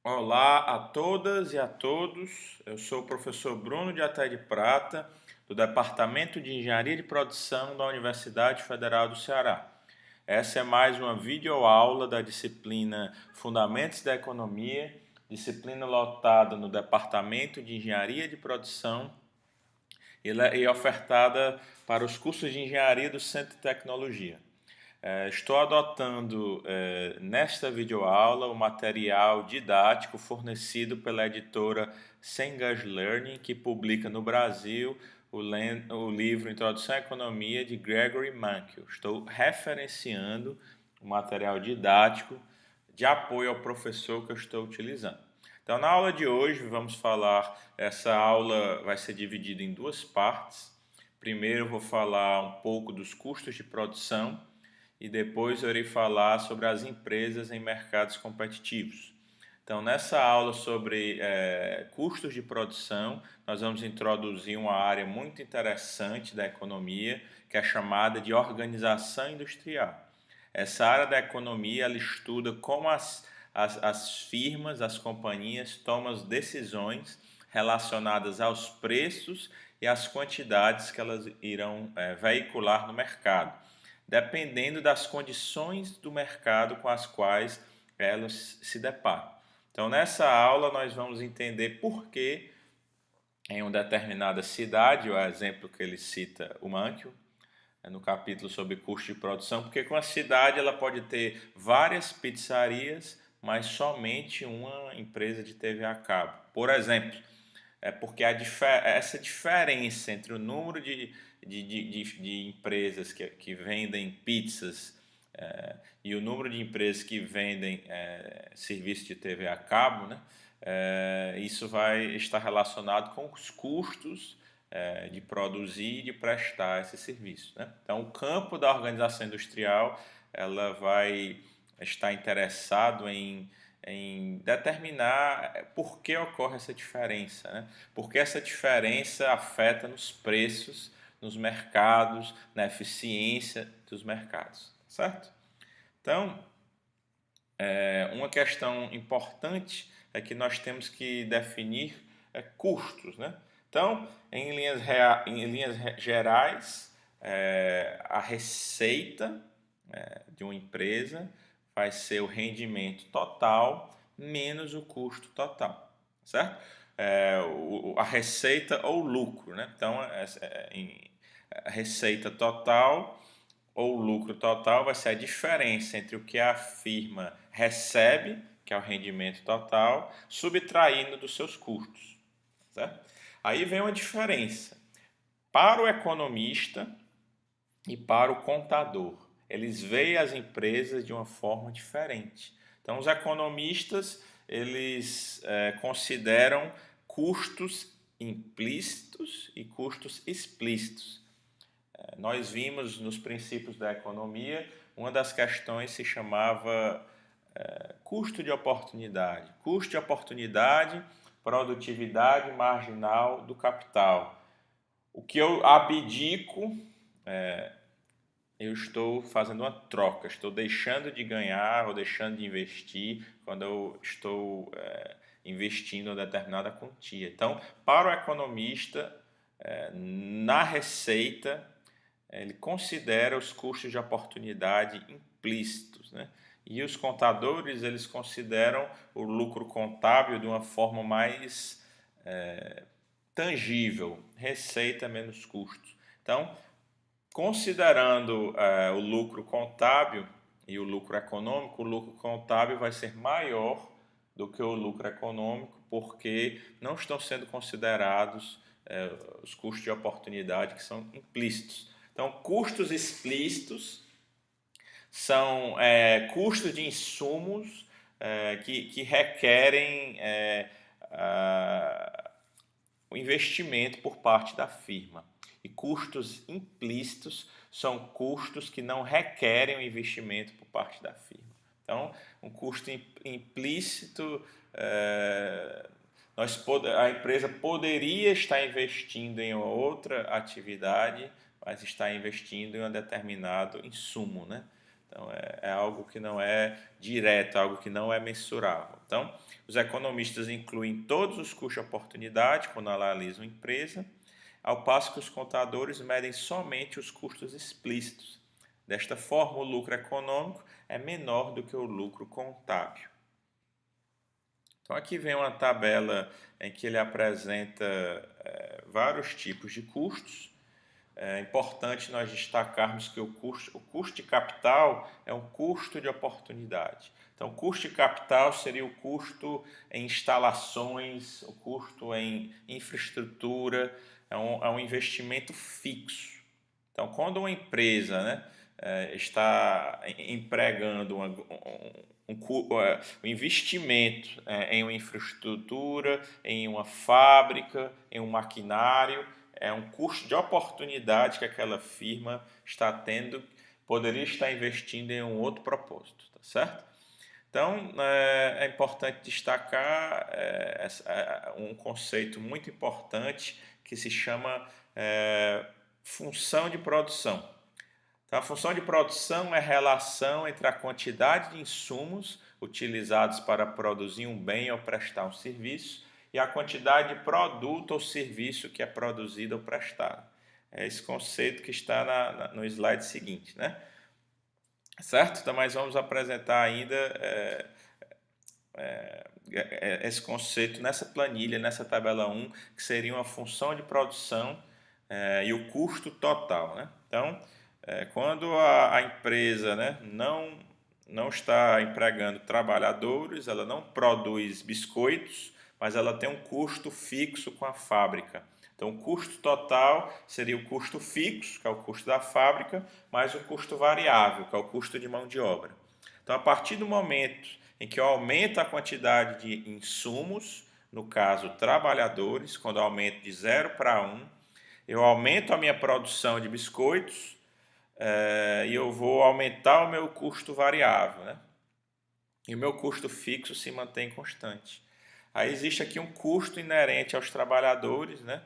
Olá a todas e a todos. Eu sou o professor Bruno de Até de Prata, do Departamento de Engenharia de Produção da Universidade Federal do Ceará. Essa é mais uma videoaula da disciplina Fundamentos da Economia, disciplina lotada no Departamento de Engenharia de Produção e ofertada para os cursos de Engenharia do Centro de Tecnologia. Estou adotando nesta videoaula o material didático fornecido pela editora Cengage Learning, que publica no Brasil o livro Introdução à Economia de Gregory Mankiw. Estou referenciando o material didático de apoio ao professor que eu estou utilizando. Então, na aula de hoje, vamos falar. Essa aula vai ser dividida em duas partes. Primeiro, eu vou falar um pouco dos custos de produção e depois eu irei falar sobre as empresas em mercados competitivos. Então, nessa aula sobre custos de produção, nós vamos introduzir uma área muito interessante da economia, que é chamada de organização industrial. Essa área da economia ela estuda como as firmas, as companhias tomam decisões relacionadas aos preços e às quantidades que elas irão veicular no mercado, dependendo das condições do mercado com as quais elas se deparam. Então, nessa aula, nós vamos entender por que em uma determinada cidade, o exemplo que ele cita, o Mankiw, no capítulo sobre custo de produção, porque com a cidade ela pode ter várias pizzarias, mas somente uma empresa de TV a cabo. Por exemplo, é porque essa diferença entre o número de empresas que vendem pizzas e o número de empresas que vendem serviço de TV a cabo, né? Isso vai estar relacionado com os custos de produzir e de prestar esse serviço, né? Então, o campo da organização industrial ela vai estar interessado em determinar por que ocorre essa diferença, né? Porque essa diferença afeta nos preços, nos mercados, na eficiência dos mercados, certo? Então, uma questão importante é que nós temos que definir custos, né? Então, em linhas gerais, a receita de uma empresa vai ser o rendimento total menos o custo total, certo? A receita ou lucro, né? Então, a receita total ou lucro total vai ser a diferença entre o que a firma recebe, que é o rendimento total, subtraindo dos seus custos, certo? Aí vem uma diferença. Para o economista e para o contador, eles veem as empresas de uma forma diferente. Então, os economistas eles consideram custos implícitos e custos explícitos. Nós vimos nos princípios da economia, uma das questões se chamava custo de oportunidade. Custo de oportunidade, produtividade marginal do capital. O que eu abdico, eu estou fazendo uma troca, estou deixando de ganhar ou deixando de investir quando eu estou investindo em determinada quantia. Então, para o economista, na receita, ele considera os custos de oportunidade implícitos, né? E os contadores eles consideram o lucro contábil de uma forma mais tangível, receita menos custos. Então, considerando o lucro contábil e o lucro contábil vai ser maior do que o lucro econômico, porque não estão sendo considerados os custos de oportunidade que são implícitos. Então, custos explícitos são custos de insumos que requerem o investimento por parte da firma. E custos implícitos são custos que não requerem o investimento por parte da firma. Então, um custo implícito, a empresa poderia estar investindo em outra atividade, mas está investindo em um determinado insumo, né? Então, é algo que não é direto, algo que não é mensurável. Então, os economistas incluem todos os custos de oportunidade quando analisam a empresa, ao passo que os contadores medem somente os custos explícitos. Desta forma, o lucro econômico é menor do que o lucro contábil. Então, aqui vem uma tabela em que ele apresenta vários tipos de custos. É importante nós destacarmos que o custo de capital é um custo de oportunidade. Então, o custo de capital seria o custo em instalações, o custo em infraestrutura, é um investimento fixo. Então, quando uma empresa, né, está empregando um investimento em uma infraestrutura, em uma fábrica, em um maquinário, é um custo de oportunidade que aquela firma está tendo, poderia estar investindo em um outro propósito, tá certo? Então, é importante destacar um conceito muito importante que se chama função de produção. Então, a função de produção é a relação entre a quantidade de insumos utilizados para produzir um bem ou prestar um serviço e a quantidade de produto ou serviço que é produzido ou prestado. É esse conceito que está no slide seguinte, né? Certo? Então, nós vamos apresentar ainda esse conceito nessa planilha, nessa tabela 1, que seria uma função de produção e o custo total, né? Então, quando a empresa, né, não está empregando trabalhadores, ela não produz biscoitos, mas ela tem um custo fixo com a fábrica. Então, o custo total seria o custo fixo, que é o custo da fábrica, mais o custo variável, que é o custo de mão de obra. Então, a partir do momento em que eu aumento a quantidade de insumos, no caso, trabalhadores, quando eu aumento de 0 para 1, eu aumento a minha produção de biscoitos, e eu vou aumentar o meu custo variável, né? E o meu custo fixo se mantém constante. Aí existe aqui um custo inerente aos trabalhadores, né?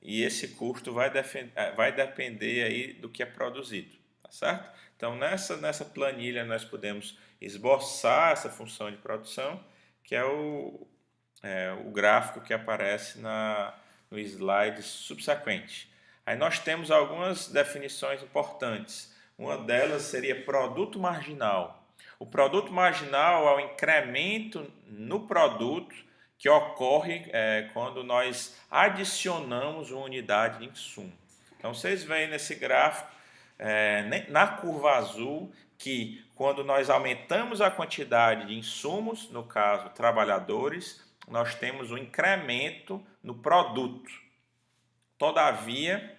E esse custo vai depender aí do que é produzido, tá certo? Então, nessa planilha nós podemos esboçar essa função de produção, que é o gráfico que aparece no slide subsequente. Aí nós temos algumas definições importantes. Uma delas seria produto marginal. O produto marginal é o incremento no produto que ocorre quando nós adicionamos uma unidade de insumo. Então, vocês veem nesse gráfico, na curva azul, que quando nós aumentamos a quantidade de insumos, no caso, trabalhadores, nós temos um incremento no produto. Todavia,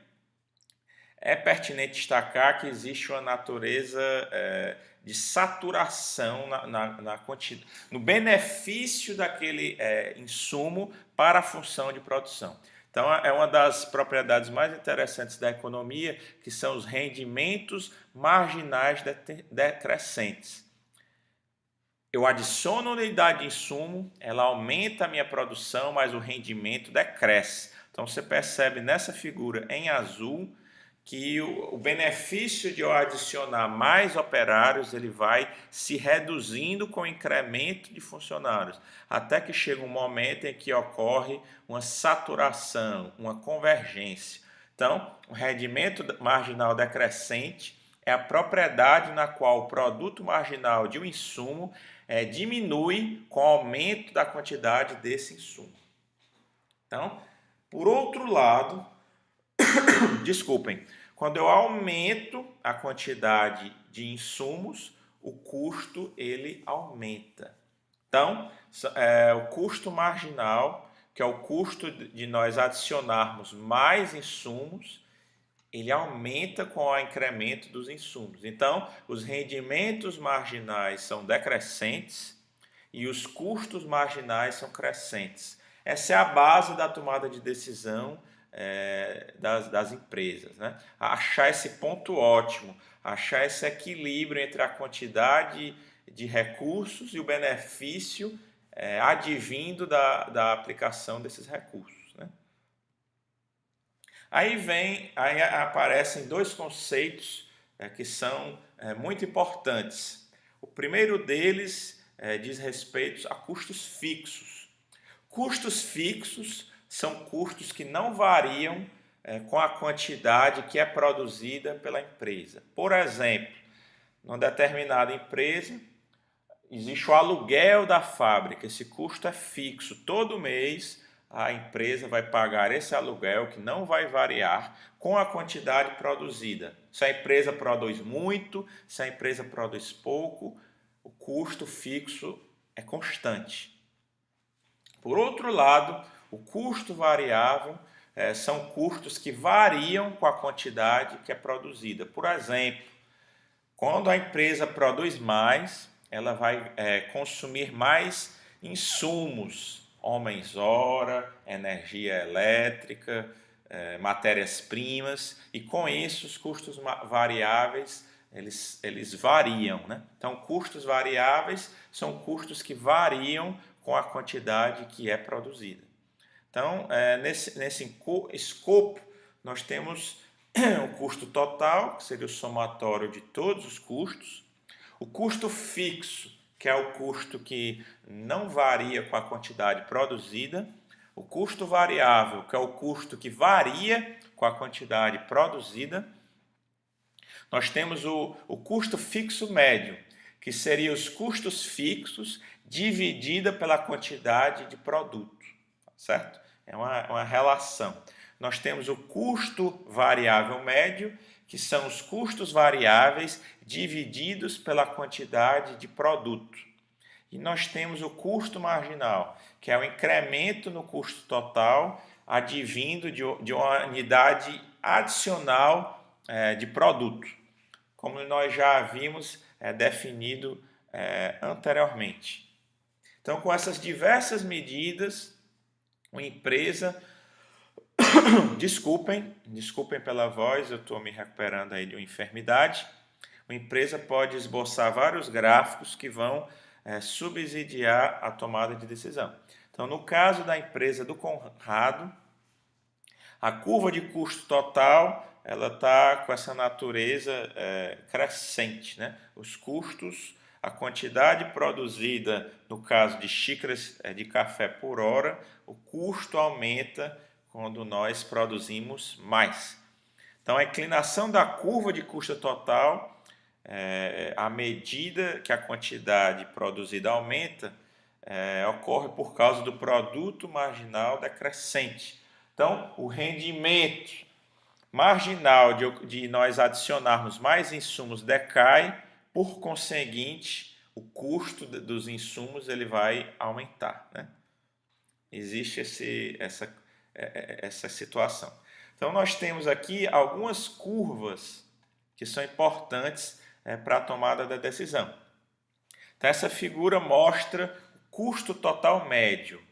é pertinente destacar que existe uma natureza de saturação no benefício daquele insumo para a função de produção. Então, é uma das propriedades mais interessantes da economia, que são os rendimentos marginais decrescentes. Eu adiciono unidade de insumo, ela aumenta a minha produção, mas o rendimento decresce. Então, você percebe nessa figura em azul que o benefício de eu adicionar mais operários, ele vai se reduzindo com o incremento de funcionários, até que chega um momento em que ocorre uma saturação, uma convergência. Então, o rendimento marginal decrescente é a propriedade na qual o produto marginal de um insumo diminui com o aumento da quantidade desse insumo. Então, por outro lado, desculpem, quando eu aumento a quantidade de insumos, o custo ele aumenta. Então, o custo marginal, que é o custo de nós adicionarmos mais insumos, ele aumenta com o incremento dos insumos. Então, os rendimentos marginais são decrescentes e os custos marginais são crescentes. Essa é a base da tomada de decisão das empresas, né? Achar esse ponto ótimo, achar esse equilíbrio entre a quantidade de recursos e o benefício advindo da aplicação desses recursos, né? Aí aparecem dois conceitos que são muito importantes. O primeiro deles diz respeito a custos fixos. Custos fixos são custos que não variam com a quantidade que é produzida pela empresa. Por exemplo, numa determinada empresa, existe o aluguel da fábrica, esse custo é fixo. Todo mês a empresa vai pagar esse aluguel que não vai variar com a quantidade produzida. Se a empresa produz muito, se a empresa produz pouco, o custo fixo é constante. Por outro lado, o custo variável são custos que variam com a quantidade que é produzida. Por exemplo, quando a empresa produz mais, ela vai consumir mais insumos, homens-hora, energia elétrica, matérias-primas, e com isso os custos variáveis eles variam, né? Então, custos variáveis são custos que variam com a quantidade que é produzida. Então, nesse escopo, nós temos o custo total, que seria o somatório de todos os custos, o custo fixo, que é o custo que não varia com a quantidade produzida, o custo variável, que é o custo que varia com a quantidade produzida. Nós temos o custo fixo médio, que seria os custos fixos dividida pela quantidade de produto, certo? É uma relação. Nós temos o custo variável médio, que são os custos variáveis divididos pela quantidade de produto. E nós temos o custo marginal, que é o incremento no custo total advindo de uma unidade adicional de produto, como nós já havíamos definido anteriormente. Então, com essas diversas medidas, uma empresa... Desculpem pela voz, eu estou me recuperando aí de uma enfermidade. Uma empresa pode esboçar vários gráficos que vão subsidiar a tomada de decisão. Então, no caso da empresa do Conrado, a curva de custo total ela está com essa natureza crescente, né? Os custos, a quantidade produzida, no caso de xícaras de café por hora, o custo aumenta quando nós produzimos mais. Então, a inclinação da curva de custo total, à medida que a quantidade produzida aumenta, ocorre por causa do produto marginal decrescente. Então, o rendimento marginal de nós adicionarmos mais insumos decai, por conseguinte, o custo dos insumos ele vai aumentar, né? Existe essa situação. Então, nós temos aqui algumas curvas que são importantes para a tomada da decisão. Então, essa figura mostra o custo total médio,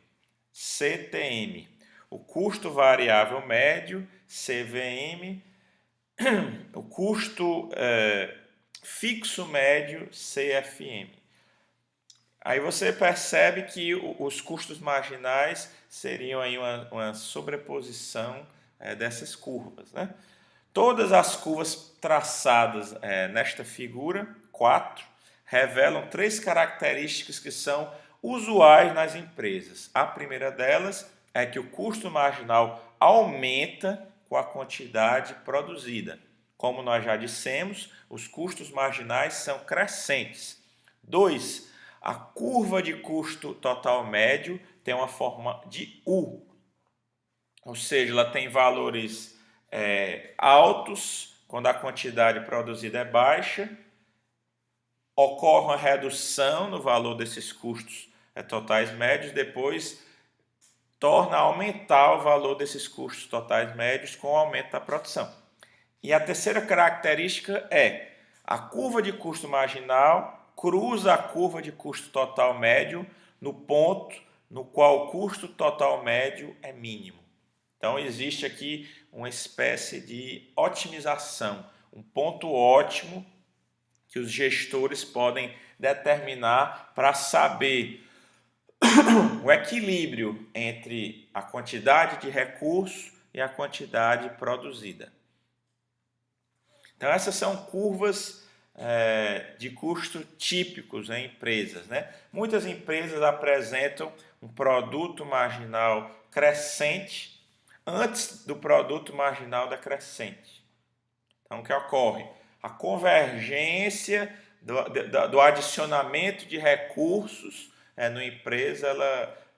CTM, o custo variável médio, CVM, o custo fixo médio, CFM. Aí você percebe que os custos marginais seriam aí uma sobreposição dessas curvas, né? Todas as curvas traçadas nesta figura, 4, revelam 3 características que são usuais nas empresas. A primeira delas é que o custo marginal aumenta com a quantidade produzida. Como nós já dissemos, os custos marginais são crescentes. 2, a curva de custo total médio tem uma forma de U, ou seja, ela tem valores altos quando a quantidade produzida é baixa, ocorre uma redução no valor desses custos totais médios, depois torna a aumentar o valor desses custos totais médios com o aumento da produção. E a terceira característica é a curva de custo marginal cruza a curva de custo total médio no ponto no qual o custo total médio é mínimo. Então, existe aqui uma espécie de otimização, um ponto ótimo que os gestores podem determinar para saber o equilíbrio entre a quantidade de recurso e a quantidade produzida. Então, essas são curvas de custo típicos em empresas, né? Muitas empresas apresentam um produto marginal crescente antes do produto marginal decrescente. Então, o que ocorre? A convergência do adicionamento de recursos na empresa,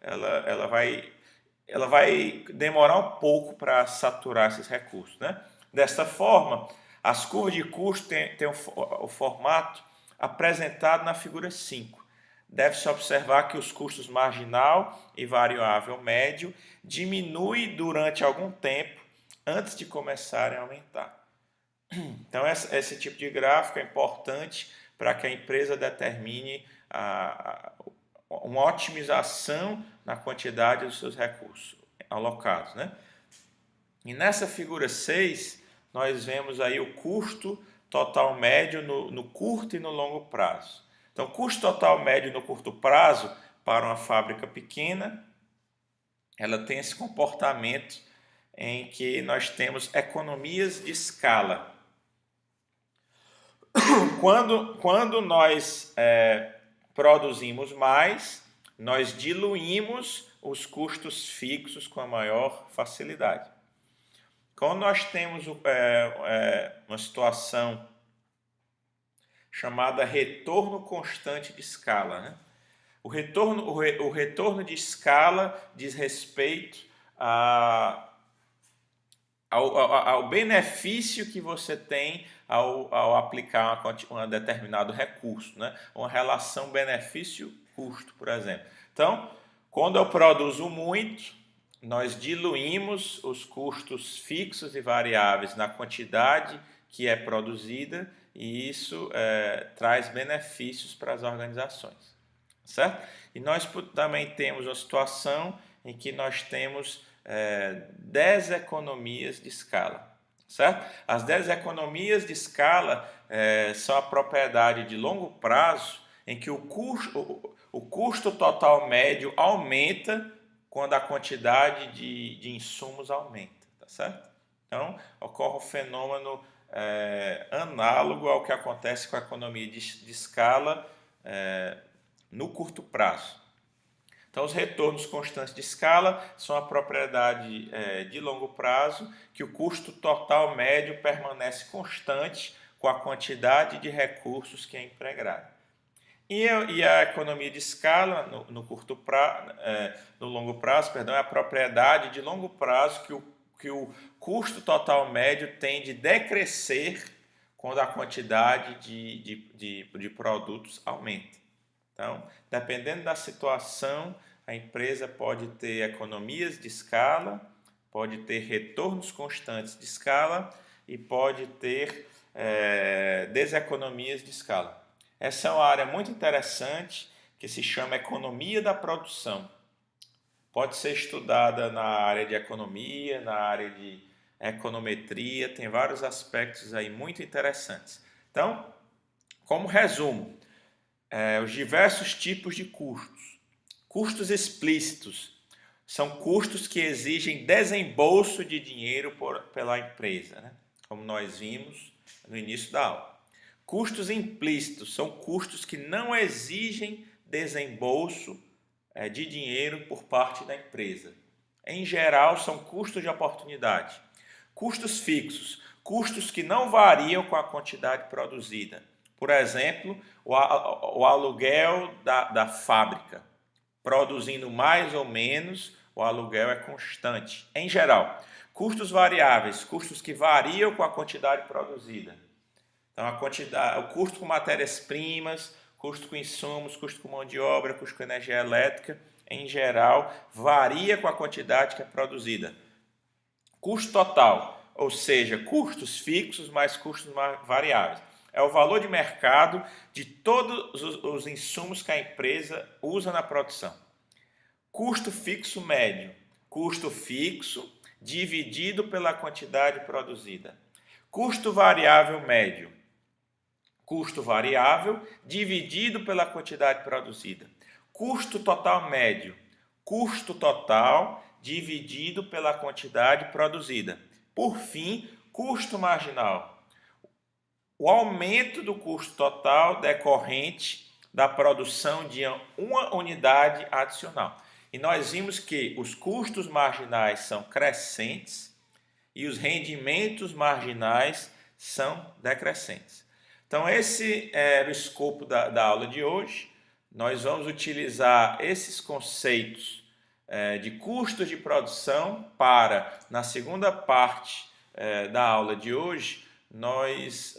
ela vai demorar um pouco para saturar esses recursos, né? Desta forma, as curvas de custo têm o formato apresentado na figura 5. Deve-se observar que os custos marginal e variável médio diminuem durante algum tempo antes de começarem a aumentar. Então, esse tipo de gráfico é importante para que a empresa determine uma otimização na quantidade dos seus recursos alocados, né? E nessa figura 6, nós vemos aí o custo total médio no curto e no longo prazo. Então, custo total médio no curto prazo para uma fábrica pequena, ela tem esse comportamento em que nós temos economias de escala. Quando nós produzimos mais, nós diluímos os custos fixos com a maior facilidade. Quando nós temos uma situação chamada retorno constante de escala, né? O retorno de escala diz respeito ao benefício que você tem ao aplicar um determinado recurso, né? Uma relação benefício-custo, por exemplo. Então, quando eu produzo muito, nós diluímos os custos fixos e variáveis na quantidade que é produzida e isso traz benefícios para as organizações, certo? E nós também temos uma situação em que nós temos deseconomias de escala, certo? As deseconomias de escala são a propriedade de longo prazo em que o custo total médio aumenta quando a quantidade de insumos aumenta, tá certo? Então, ocorre um fenômeno análogo ao que acontece com a economia de escala no curto prazo. Então, os retornos constantes de escala são a propriedade de longo prazo, que o custo total médio permanece constante com a quantidade de recursos que é empregado. E a economia de escala, no longo prazo, é a propriedade de longo prazo que o custo total médio tende a decrescer quando a quantidade de produtos aumenta. Então, dependendo da situação, a empresa pode ter economias de escala, pode ter retornos constantes de escala e pode ter deseconomias de escala. Essa é uma área muito interessante que se chama economia da produção. Pode ser estudada na área de economia, na área de econometria, tem vários aspectos aí muito interessantes. Então, como resumo, os diversos tipos de custos. Custos explícitos são custos que exigem desembolso de dinheiro pela empresa, né? Como nós vimos no início da aula. Custos implícitos são custos que não exigem desembolso de dinheiro por parte da empresa. Em geral, são custos de oportunidade. Custos fixos, custos que não variam com a quantidade produzida. Por exemplo, o aluguel da fábrica. Produzindo mais ou menos, o aluguel é constante. Em geral, custos variáveis, custos que variam com a quantidade produzida. Então, o custo com matérias-primas, custo com insumos, custo com mão de obra, custo com energia elétrica, em geral, varia com a quantidade que é produzida. Custo total, ou seja, custos fixos mais custos variáveis. É o valor de mercado de todos os insumos que a empresa usa na produção. Custo fixo médio, custo fixo dividido pela quantidade produzida. Custo variável médio, custo variável dividido pela quantidade produzida. Custo total médio, custo total dividido pela quantidade produzida. Por fim, custo marginal, o aumento do custo total decorrente da produção de uma unidade adicional. E nós vimos que os custos marginais são crescentes e os rendimentos marginais são decrescentes. Então, esse era o escopo da aula de hoje. Nós vamos utilizar esses conceitos de custos de produção para, na segunda parte da aula de hoje, nós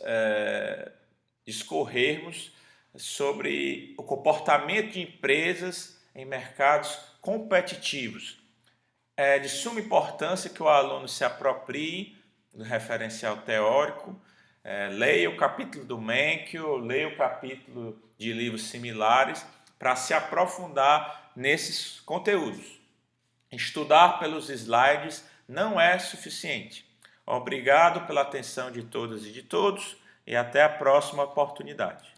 discorrermos sobre o comportamento de empresas em mercados competitivos. É de suma importância que o aluno se aproprie do referencial teórico, leia o capítulo do Menkyo, leia o capítulo de livros similares para se aprofundar nesses conteúdos. Estudar pelos slides não é suficiente. Obrigado pela atenção de todas e de todos e até a próxima oportunidade.